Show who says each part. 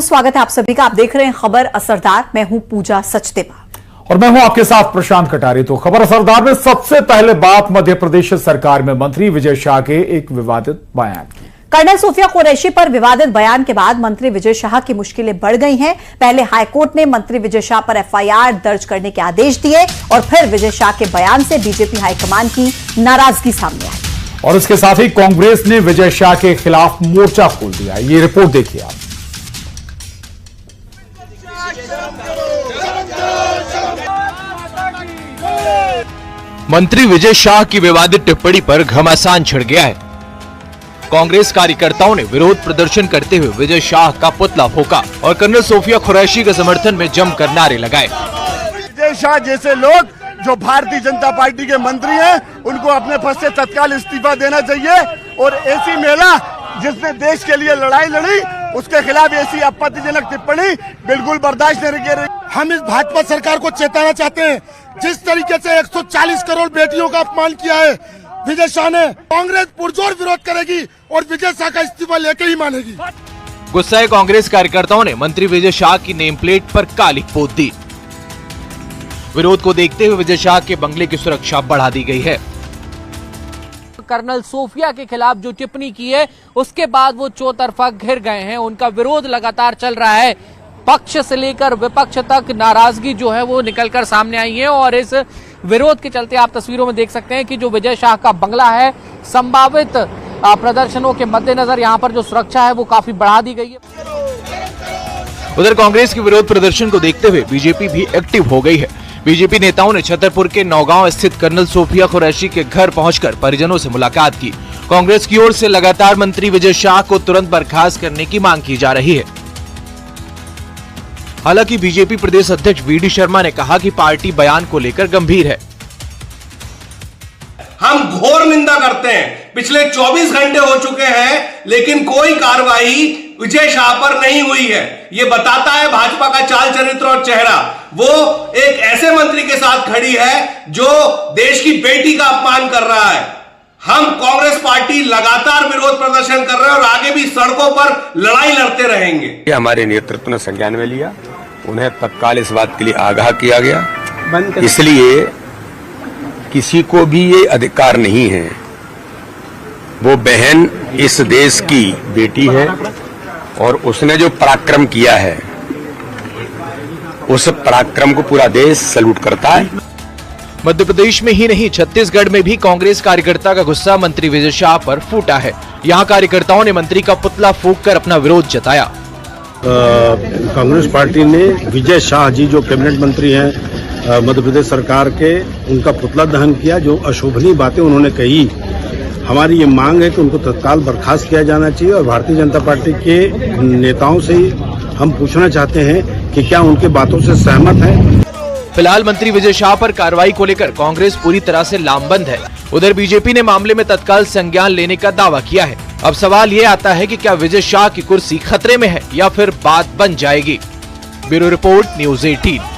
Speaker 1: स्वागत है आप सभी का। आप देख रहे हैं खबर असरदार। मैं हूं पूजा सचदेवा
Speaker 2: और मैं हूं आपके साथ प्रशांत कटारी। तो खबर असरदार में सबसे पहले बात मध्य प्रदेश सरकार में मंत्री विजय शाह के एक विवादित बयान की।
Speaker 1: कर्नल सोफिया कुरैशी पर विवादित बयान के बाद मंत्री विजय शाह की मुश्किलें बढ़ गई हैं। पहले हाईकोर्ट ने मंत्री विजय शाह पर एफआईआर दर्ज करने के आदेश दिए और फिर विजय शाह के बयान से बीजेपी हाईकमान की नाराजगी सामने आई
Speaker 2: और इसके साथ ही कांग्रेस ने विजय शाह के खिलाफ मोर्चा खोल दिया। ये रिपोर्ट देखिए आप।
Speaker 3: मंत्री विजय शाह की विवादित टिप्पणी पर घमासान छिड़ गया है। कांग्रेस कार्यकर्ताओं ने विरोध प्रदर्शन करते हुए विजय शाह का पुतला फूंका और कर्नल सोफिया कुरैशी के समर्थन में जमकर नारे लगाए।
Speaker 4: विजय शाह जैसे लोग जो भारतीय जनता पार्टी के मंत्री हैं, उनको अपने पद से तत्काल इस्तीफा देना चाहिए और ऐसी महिला जिसने देश के लिए लड़ाई लड़ी, उसके खिलाफ ऐसी आपत्तिजनक टिप्पणी बिल्कुल बर्दाश्त नहीं की।
Speaker 5: हम इस भाजपा सरकार को चेताना चाहते हैं, जिस तरीके से 140 करोड़ बेटियों का अपमान किया है विजय शाह ने, कांग्रेस पुरजोर विरोध करेगी और विजय शाह का इस्तीफा लेके ही मानेगी।
Speaker 3: गुस्साए कांग्रेस कार्यकर्ताओं ने मंत्री विजय शाह की नेम प्लेट पर काली पोत दी। विरोध को देखते हुए विजय शाह के बंगले की सुरक्षा बढ़ा दी गई है।
Speaker 6: कर्नल सोफिया के खिलाफ जो टिप्पणी की है उसके बाद वो चौतरफा घिर गए हैं। उनका विरोध लगातार चल रहा है। पक्ष से लेकर विपक्ष तक नाराजगी जो है वो निकलकर सामने आई है और इस विरोध के चलते आप तस्वीरों में देख सकते हैं कि जो विजय शाह का बंगला है, संभावित प्रदर्शनों के मद्देनजर यहाँ पर जो सुरक्षा है वो काफी बढ़ा दी गई है।
Speaker 3: उधर कांग्रेस के विरोध प्रदर्शन को देखते हुए बीजेपी भी एक्टिव हो गई है। बीजेपी नेताओं ने छतरपुर के नौगांव स्थित कर्नल सोफिया कुरैशी के घर पहुंचकर परिजनों से मुलाकात की। कांग्रेस की ओर से लगातार मंत्री विजय शाह को तुरंत बर्खास्त करने की मांग की जा रही है। हालांकि बीजेपी प्रदेश अध्यक्ष वीडी शर्मा ने कहा कि पार्टी बयान को लेकर गंभीर है।
Speaker 7: हम घोर निंदा करते हैं। पिछले 24 घंटे हो चुके हैं लेकिन कोई कार्रवाई विजय शाह पर नहीं हुई है। ये बताता है भाजपा का चाल चरित्र और चेहरा। वो एक ऐसे मंत्री के साथ खड़ी है जो देश की बेटी का अपमान कर रहा है। हम कांग्रेस पार्टी लगातार विरोध प्रदर्शन कर रहे हैं और आगे भी सड़कों पर लड़ाई लड़ते रहेंगे।
Speaker 8: हमारे नेतृत्व ने संज्ञान में लिया, उन्हें तत्काल इस बात के लिए आगाह किया गया। इसलिए किसी को भी ये अधिकार नहीं है, वो बहन इस देश की बेटी है और उसने जो पराक्रम किया है उस पराक्रम को पूरा देश सैल्यूट करता है।
Speaker 3: मध्य प्रदेश में ही नहीं, छत्तीसगढ़ में भी कांग्रेस कार्यकर्ता का गुस्सा मंत्री विजय शाह पर फूटा है। यहाँ कार्यकर्ताओं ने मंत्री का पुतला फूंककर अपना विरोध जताया।
Speaker 5: कांग्रेस पार्टी ने विजय शाह जी जो कैबिनेट मंत्री हैं मध्य प्रदेश सरकार के, उनका पुतला दहन किया। जो अशोभनीय बातें उन्होंने कही, हमारी ये मांग है कि उनको तत्काल बर्खास्त किया जाना चाहिए और भारतीय जनता पार्टी के नेताओं से हम पूछना चाहते हैं कि क्या उनके बातों से सहमत हैं।
Speaker 3: फिलहाल मंत्री विजय शाह पर कार्रवाई को लेकर कांग्रेस पूरी तरह से लामबंद है। उधर बीजेपी ने मामले में तत्काल संज्ञान लेने का दावा किया है। अब सवाल ये आता है कि क्या विजय शाह की कुर्सी खतरे में है या फिर बात बन जाएगी। Bureau report, news 18।